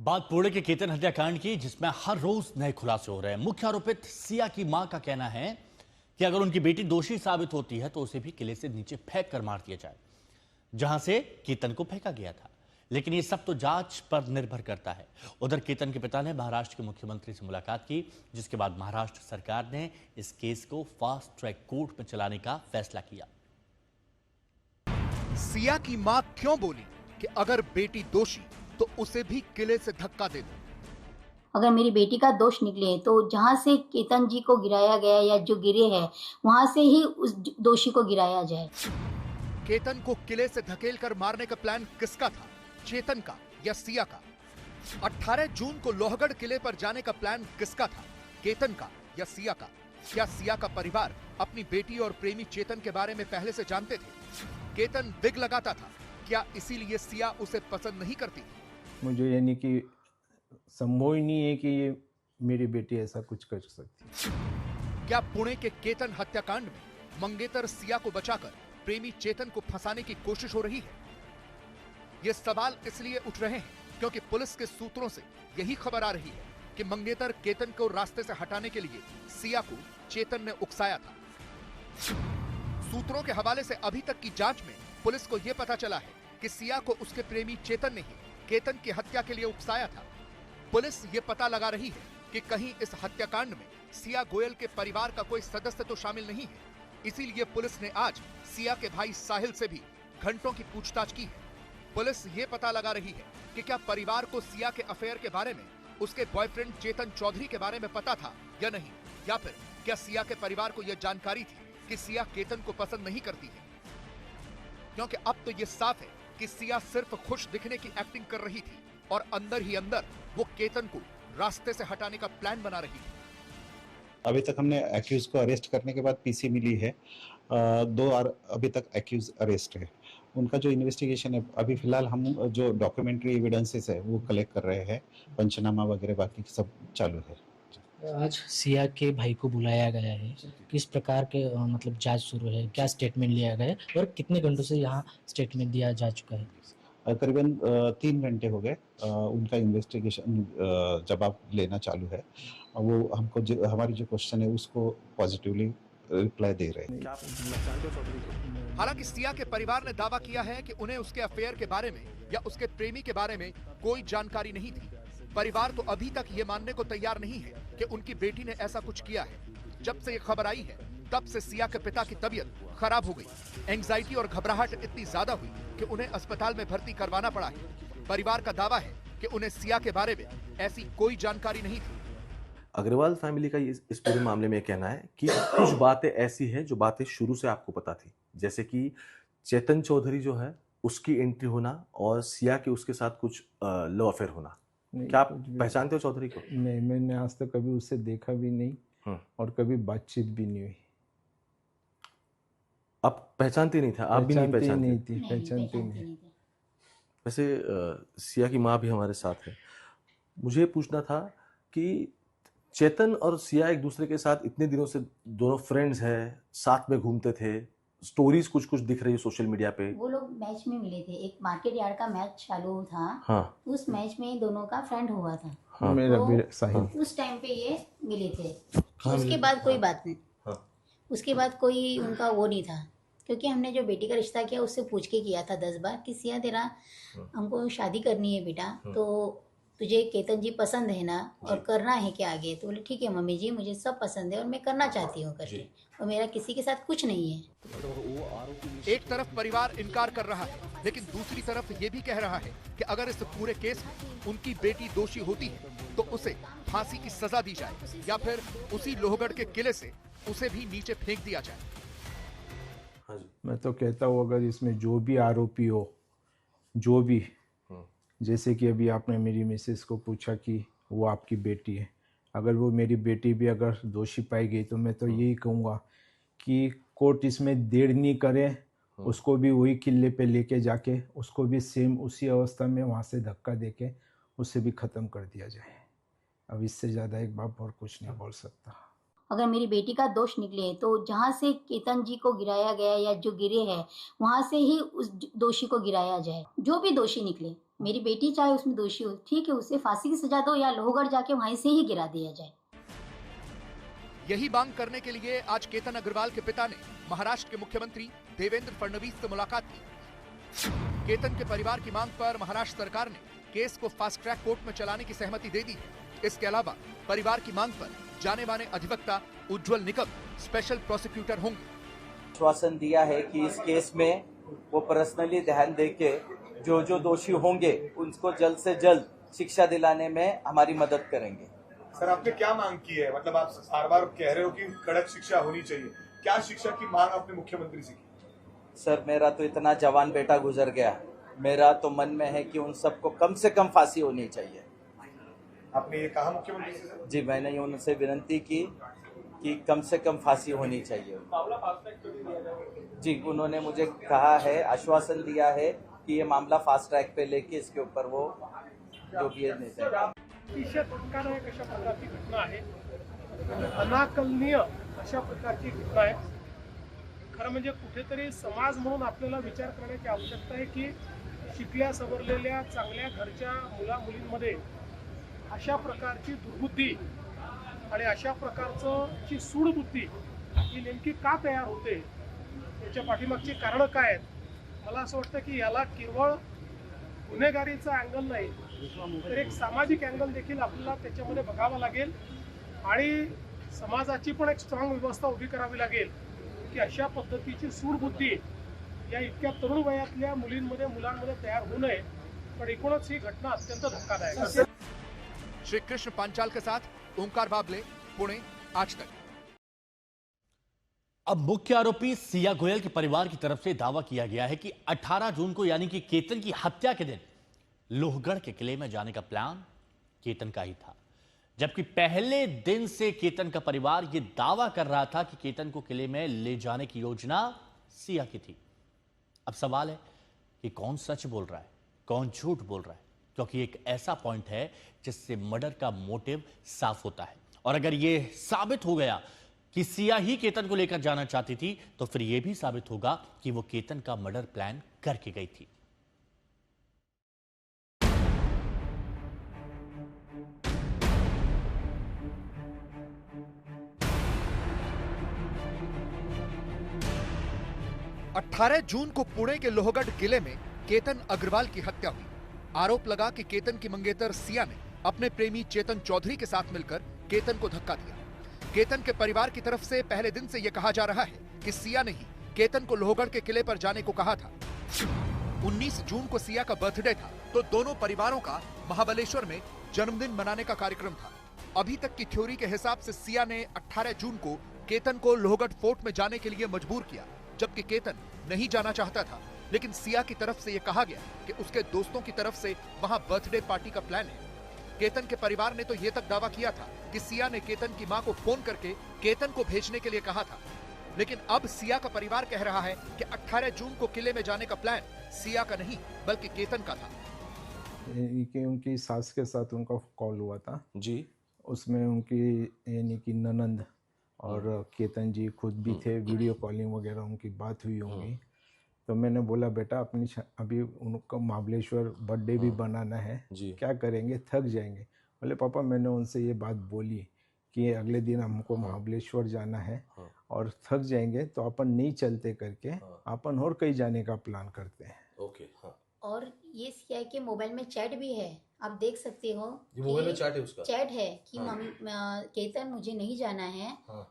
बात पुणे के केतन हत्याकांड की, जिसमें हर रोज नए खुलासे हो रहे हैं। मुख्य आरोपित सिया की मां का कहना है कि अगर उनकी बेटी दोषी साबित होती है तो उसे भी किले से नीचे फेंक कर मार दिया जाए, जहां से केतन को फेंका गया था। लेकिन ये सब तो जांच पर निर्भर करता है। उधर केतन के पिता ने महाराष्ट्र के मुख्यमंत्री से मुलाकात की, जिसके बाद महाराष्ट्र सरकार ने इस केस को फास्ट ट्रैक कोर्ट में चलाने का फैसला किया। सिया की मां क्यों बोली कि अगर बेटी दोषी तो उसे भी किले से धक्का दे दो। अगर मेरी बेटी का दोष निकले तो जहां से केतन जी को गिराया गया या जो गिरे हैं वहां से ही उस दोषी को गिराया जाए। केतन को किले से धकेलकर मारने का प्लान किसका था, चेतन का या सिया का? 18 जून को लोहगढ़ किले पर जाने का प्लान किसका था, केतन का या सिया का? क्या सिया का परिवार अपनी बेटी और प्रेमी चेतन के बारे में पहले से जानते थे? केतन विग लगाता था, क्या इसीलिए सिया उसे पसंद नहीं करती? मुझे यानी कि संभव ही नहीं है कि ये मेरी बेटी ऐसा कुछ कर सकती। क्या पुणे के केतन हत्याकांड में मंगेतर सिया को बचाकर प्रेमी चेतन को फंसाने की कोशिश हो रही है? ये सवाल इसलिए उठ रहे हैं क्योंकि पुलिस के सूत्रों से यही खबर आ रही है कि मंगेतर केतन को रास्ते से हटाने के लिए सिया को चेतन ने उकसाया था। सूत्रों के हवाले से अभी तक की जांच में पुलिस को यह पता चला है कि सिया को उसके प्रेमी चेतन ने ही केतन की हत्या के लिए उकसाया था। पुलिस ये पता लगा रही है कि कहीं इस हत्याकांड में सिया गोयल के परिवार का कोई सदस्य तो शामिल नहीं है। इसीलिए पुलिस ने आज सिया के भाई साहिल से भी घंटों की पूछताछ की है। पुलिस ये पता लगा रही है कि क्या परिवार को सिया के अफेयर के बारे में उसके बॉयफ्रेंड चेतन चौधरी के बारे में पता था या नहीं, या फिर क्या सिया के परिवार को यह जानकारी थी कि सिया केतन को पसंद नहीं करती है? क्योंकि अब तो ये साफ है कि सिया सिर्फ खुश दिखने की एक्टिंग कर रही थी और अंदर ही अंदर वो केतन को रास्ते से हटाने का प्लान बना रही थी। अभी तक हमने एक्यूज को अरेस्ट करने के बाद पीसी मिली है। अभी तक एक्यूज अरेस्ट है। उनका जो इन्वेस्टिगेशन है, अभी फिलहाल हम जो डॉक्यूमेंट्री एविडेंसेस है वो कलेक्ट कर रहे हैं। पंचनामा वगैरह बाकी सब चालू है। आज सिया के भाई को बुलाया गया है, किस प्रकार के मतलब जांच शुरू है, क्या स्टेटमेंट लिया गया है और कितने घंटों से यहाँ स्टेटमेंट दिया जा चुका है? करीबन 3 घंटे हो गए। उनका इन्वेस्टिगेशन जवाब लेना चालू है। वो हमको हमारी जो क्वेश्चन है उसको पॉजिटिवली रिप्लाई दे रहे हैं। हालांकि सिया के परिवार ने दावा किया है कि उन्हें उसके अफेयर के बारे में या उसके प्रेमी के बारे में कोई जानकारी नहीं थी। परिवार तो अभी तक ये मानने को तैयार नहीं है कि उनकी बेटी ने ऐसा कुछ किया है। जब से ये खबर आई है तब से सिया के पिता की तबीयत खराब हो गई। एंजाइटी और घबराहट इतनी ज्यादा हुई कि उन्हें अस्पताल में भर्ती करवाना पड़ा है। परिवार का दावा है कि उन्हें सिया के बारे में ऐसी कोई जानकारी नहीं थी। अग्रवाल फैमिली का इस पूरे मामले में कहना है कि कुछ बातें ऐसी हैं जो बातें शुरू से आपको पता थी, जैसे कि चेतन चौधरी जो है उसकी एंट्री होना और सिया के उसके साथ कुछ लव अफेयर होना। क्या आप पहचानते हो चौधरी को? नहीं, मैंने आज तक कभी उससे देखा भी नहीं और कभी बातचीत भी नहीं हुई। आप पहचानती नहीं था? आप भी नहीं पहचानती? पहचानती नहीं। वैसे सिया की माँ भी हमारे साथ है। मुझे पूछना था कि चेतन और सिया एक दूसरे के साथ इतने दिनों से दोनों फ्रेंड्स हैं, साथ में घूमते थे, स्टोरीज कुछ कुछ दिख रही है सोशल मीडिया पे। वो लोग मैच में मिले थे, एक मार्केट यार्ड का मैच चालू था। हाँ। उस मैच में दोनों का फ्रेंड हुआ था। हाँ। मेरा तो भी साहिल। उस टाइम पे ये मिले थे। हाँ, उसके बाद कोई बात नहीं। हाँ। उसके बाद कोई उनका वो नहीं था, क्योंकि हमने जो बेटी का रिश्ता किया उससे पूछ के किया था 10 बार कि सिया तेरा हमको शादी करनी है बेटा, तो तुझे केतन जी पसंद है ना और करना है क्या आगे? तो बोले ठीक है मम्मी जी, मुझे सब पसंद है और मैं करना चाहती हूँ करके, और मेरा किसी के साथ कुछ नहीं है। एक तरफ परिवार इनकार कर रहा है, लेकिन दूसरी तरफ ये भी कह रहा है कि अगर इस पूरे केस में उनकी बेटी दोषी होती है तो उसे फांसी की सजा दी जाए या फिर उसी लोहगढ़ के किले से उसे भी नीचे फेंक दिया जाए। मैं तो कहता हूँ अगर इसमें जो भी आरोपी हो, जो भी, जैसे कि अभी आपने मेरी मिसेस को पूछा कि वो आपकी बेटी है, अगर वो मेरी बेटी भी अगर दोषी पाई गई तो मैं तो यही कहूँगा कि कोर्ट इसमें देर नहीं करे, उसको भी वही किले पे लेके जाके उसको भी सेम उसी अवस्था में वहाँ से धक्का देके उसे भी ख़त्म कर दिया जाए। अब इससे ज़्यादा एक बाप और कुछ नहीं बोल सकता। अगर मेरी बेटी का दोष निकले तो जहाँ से केतन जी को गिराया गया या जो गिरे हैं वहाँ से ही उस दोषी को गिराया जाए। जो भी दोषी निकले मेरी बेटी चाहे उसमें दोषी हो, ठीक है, उसे फांसी की सजा दो या लोहगढ़ जाके वहीं से ही गिरा दिया जाए। यही मांग करने के लिए आज केतन अग्रवाल के पिता ने महाराष्ट्र के मुख्यमंत्री देवेंद्र फडणवीस से मुलाकात की। केतन के परिवार की मांग पर महाराष्ट्र सरकार ने केस को फास्ट ट्रैक कोर्ट में चलाने की सहमति दे दी है। इसके अलावा परिवार की मांग पर जाने माने अधिवक्ता उज्जवल निकम स्पेशल प्रोसिक्यूटर होंगे। आश्वासन दिया है कि इस केस में वो पर्सनली ध्यान देके जो दोषी होंगे उनको जल्द से जल्द शिक्षा दिलाने में हमारी मदद करेंगे। सर, आपने क्या मांग की है? मतलब आप बार बार कह रहे हो कि कड़क शिक्षा होनी चाहिए, क्या शिक्षा की मांग आपने मुख्यमंत्री से की? सर, मेरा तो इतना जवान बेटा गुजर गया, मेरा तो मन में है कि उन सबको कम से कम फांसी होनी चाहिए। आपने ये कहा मुख्यमंत्री से? जी, मैंने उनसे विनती की कि कम से कम फांसी होनी चाहिए। जी, उन्होंने मुझे कहा है, आश्वासन दिया है कि ये मामला फास्ट ट्रैक पे लेके इसके ऊपर वो जो भी है अतिशय धक्कादायक अशा प्रकारची घटना आहे, अनाकलनीय अशा प्रकारची घटना आहे। खरं म्हणजे कुठेतरी समाज म्हणून आपल्याला विचार करण्याची आवश्यकता आहे की शिकल्या सवरलेल्या चांगल्या घरच्या मुला मुलींमध्ये अशा प्रकारची दुर्बुद्धी आणि अशा प्रकारचं ची सूडबुद्धी ही नेमकी का तयार होते, याच्या पाठीमागची कारणं काय आहेत? मला असं वाटतं की याला केवळ गुन्हेगारीचा अँगल नाही तर एक सामाजिक अँगल देखील आपल्याला त्याच्यामध्ये बघावा लागेल आणि समाजाची पण एक स्ट्रॉंग व्यवस्था उभी करावी लागेल की अशा पद्धतीची सूडबुद्धी या इतक्या तरुण वयातल्या मुलींमध्ये मुलांमध्ये तयार होऊ नये। पण एकूणच ही घटना अत्यंत धक्कादायक आहे। श्री कृष्ण पांचाल के साथ ओंकार बाबले, पुणे, आज तक। अब मुख्य आरोपी सिया गोयल के परिवार की तरफ से दावा किया गया है कि 18 जून को यानी कि केतन की हत्या के दिन लोहगढ़ के किले में जाने का प्लान केतन का ही था, जबकि पहले दिन से केतन का परिवार यह दावा कर रहा था कि केतन को किले में ले जाने की योजना सिया की थी। अब सवाल है कि कौन सच बोल रहा है, कौन झूठ बोल रहा है, क्योंकि एक ऐसा पॉइंट है जिससे मर्डर का मोटिव साफ होता है। और अगर यह साबित हो गया कि सिया ही केतन को लेकर जाना चाहती थी, तो फिर यह भी साबित होगा कि वो केतन का मर्डर प्लान करके गई थी। अठारह जून को पुणे के लोहगढ़ किले में केतन अग्रवाल की हत्या हुई। आरोप लगा कि केतन की मंगेतर सिया ने अपने प्रेमी चेतन चौधरी के साथ मिलकर केतन को धक्का दिया। केतन के परिवार की तरफ से पहले दिन से यह कहा जा रहा है कि सिया ने ही केतन को लोहगढ़ के किले पर जाने को कहा था। 19 जून को सिया का बर्थडे था, तो दोनों परिवारों का महाबलेश्वर में जन्मदिन मनाने का कार्यक्रम था। अभी तक की थ्योरी के हिसाब से सिया ने 18 जून को केतन को लोहगढ़ फोर्ट में जाने के लिए मजबूर किया, जबकि केतन नहीं जाना चाहता था। लेकिन सिया की तरफ से यह कहा गया कि उसके दोस्तों की तरफ से वहां बर्थडे पार्टी का प्लान है। केतन के परिवार ने तो यह तक दावा किया था कि सिया ने केतन की मां को फोन करके केतन को भेजने के लिए कहा था। लेकिन अब सिया का परिवार कह रहा है कि 18 जून को किले में जाने का प्लान सिया का नहीं बल्कि केतन का था। उनकी सास के साथ उनका कॉल हुआ था जी, उसमें उनकी यानी कि ननंद और केतन जी खुद भी थे, वीडियो कॉलिंग वगैरह उनकी बात हुई होंगी। तो मैंने बोला बेटा अपनी अभी उनका महाबलेश्वर बर्थडे भी बनाना है, क्या करेंगे, थक जाएंगे। बोले पापा मैंने उनसे ये बात बोली कि अगले दिन हमको महाबलेश्वर जाना है और थक जाएंगे तो अपन नहीं चलते करके अपन और कहीं जाने का प्लान करते हैं। ओके, हाँ। और ये सिया के मोबाइल में चैट भी है, आप देख सकते हो। ये मोबाइल में चैट है उसका? चैट है कि केतन मुझे नहीं जाना है,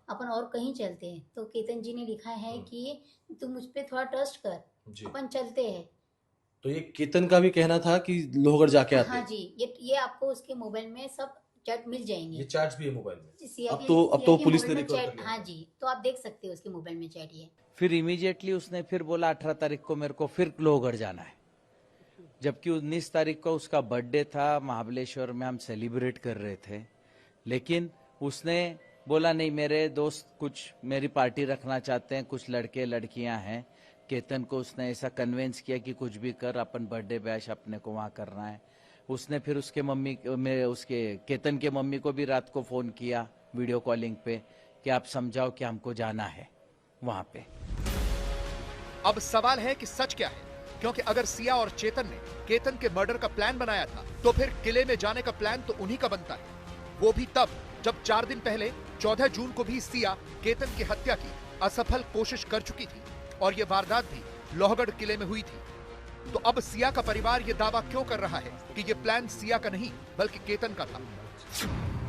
अपन और कहीं चलते हैं। तो केतन जी ने लिखा है कि तू मुझ पे थोड़ा ट्रस्ट कर, अपन चलते हैं। तो ये केतन का भी कहना था कि लोहगढ़ जाके आते हैं। हाँ जी, ये आपको उसके मोबाइल में सब चैट मिल जाएंगे। ये चैट्स भी है मोबाइल में। सिया अब तो पुलिस ने रिकवर कर लिया। हाँ जी, तो आप देख सकते हो उसके मोबाइल में चैट ये। फिर इमीडिएटली उसने फिर बोला 18 तारीख को मेरे को फिर लोहगढ़ जाना है, जबकि 19 तारीख को उसका बर्थडे था, महाबलेश्वर में हम सेलिब्रेट कर रहे थे। लेकिन उसने बोला नहीं, मेरे दोस्त कुछ मेरी पार्टी रखना चाहते हैं, कुछ लड़के लड़कियां हैं। केतन को उसने ऐसा कन्विंस किया कि कुछ भी कर, अपन बर्थडे बैश अपने को वहाँ करना है। उसने फिर उसके केतन के मम्मी को भी रात को फोन किया वीडियो कॉलिंग पे कि आप समझाओ कि हमको जाना है वहाँ पे। अब सवाल है कि सच क्या है। क्योंकि अगर सिया और चेतन ने केतन के मर्डर का प्लान बनाया था तो फिर किले में जाने का प्लान तो उन्हीं का बनता है, वो भी तब जब 4 दिन पहले 14 जून को भी सिया केतन की हत्या की असफल कोशिश कर चुकी थी और ये वारदात भी लोहगढ़ किले में हुई थी। तो अब सिया का परिवार ये दावा क्यों कर रहा है कि ये प्लान सिया का नहीं बल्कि केतन का था?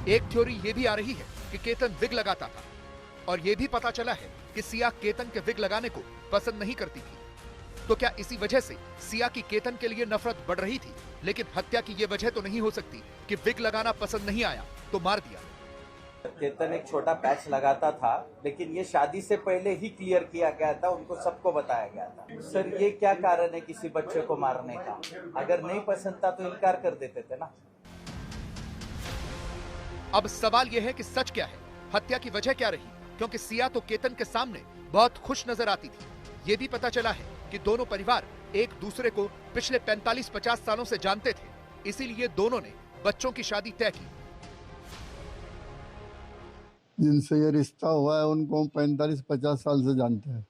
एक थ्योरी ये भी आ रही है कि केतन विग लगाता था और ये भी पता चला है कि सिया केतन के विग लगाने को पसंद नहीं करती थी। तो क्या इसी वजह से सिया की केतन के लिए नफरत बढ़ रही थी? लेकिन हत्या की ये वजह तो नहीं हो सकती कि विग लगाना पसंद नहीं आया तो मार दिया। केतन एक छोटा पैच लगाता था, लेकिन ये शादी से पहले ही क्लियर किया गया था, उनको सबको बताया गया था। सर ये क्या कारण है किसी बच्चे को मारने का? अगर नहीं पसंद था तो इनकार कर देते थे ना। अब सवाल यह है कि सच क्या है, हत्या की वजह क्या रही? क्योंकि सिया तो केतन के सामने बहुत खुश नजर आती थी। ये भी पता चला है कि दोनों परिवार एक दूसरे को पिछले 45-50 सालों से जानते थे, इसीलिए दोनों ने बच्चों की शादी तय की। जिनसे ये रिश्ता हुआ है उनको हम 45-50 साल से जानते हैं।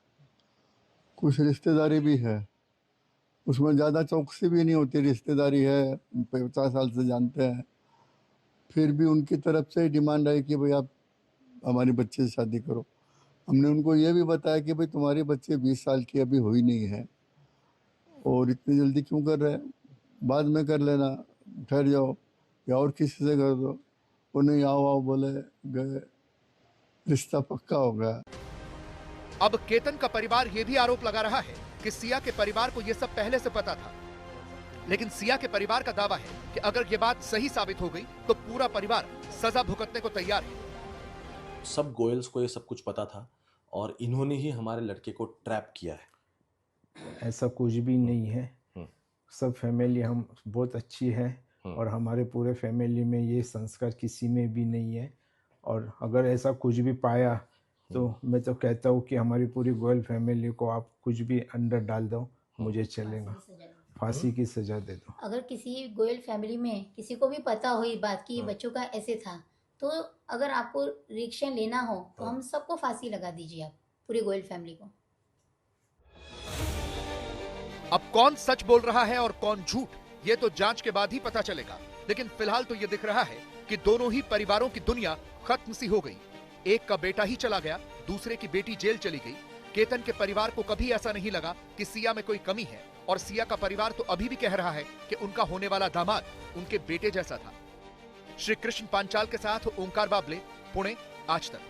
कुछ रिश्तेदारी भी है, उसमें ज़्यादा चौकसी भी नहीं होती। रिश्तेदारी है, 50 साल से जानते हैं, फिर भी उनकी तरफ से डिमांड आई कि भाई आप हमारी बच्चे से शादी करो। हमने उनको ये भी बताया कि भाई तुम्हारी बच्चे 20 साल की अभी हुई नहीं है और इतनी जल्दी क्यों कर रहे हैं, बाद में कर लेना, ठहर जाओ या और किसी से कर दो। उन्हें आओ आओ बोले गए, रिश्ता पक्का हो गया। अब केतन का परिवार यह भी आरोप लगा रहा है कि सिया के परिवार को यह सब पहले से पता था, लेकिन सिया के परिवार का दावा है कि अगर ये बात सही साबित हो गई तो पूरा परिवार सजा भुगतने को तैयार है। सब गोयल्स को ये सब कुछ पता था और इन्होंने ही हमारे लड़के को ट्रैप किया है। ऐसा कुछ भी नहीं है। सब फैमिली हम बहुत अच्छी है और हमारे पूरे फैमिली में ये संस्कार किसी में भी नहीं है। और अगर ऐसा कुछ भी पाया तो मैं तो कहता हूँ कि हमारी पूरी गोयल फैमिली को आप कुछ भी अंदर डाल दो, मुझे चलेगा, फांसी की सजा दे दो। अगर किसी गोयल फैमिली में किसी को भी पता हो ये बात कि बच्चों का ऐसे था, तो अगर आपको रिएक्शन लेना हो तो हम सबको फांसी लगा दीजिए, आप पूरी गोयल फैमिली को। अब कौन सच बोल रहा है और कौन झूठ, ये तो जांच के बाद ही पता चलेगा। लेकिन फिलहाल तो ये दिख रहा है कि दोनों ही परिवारों की दुनिया खत्म सी हो गई। एक का बेटा ही चला गया, दूसरे की बेटी जेल चली गई। केतन के परिवार को कभी ऐसा नहीं लगा कि सिया में कोई कमी है और सिया का परिवार तो अभी भी कह रहा है कि उनका होने वाला दामाद उनके बेटे जैसा था। श्री कृष्ण पांचाल के साथ ओंकार बाबले, पुणे, आज तक।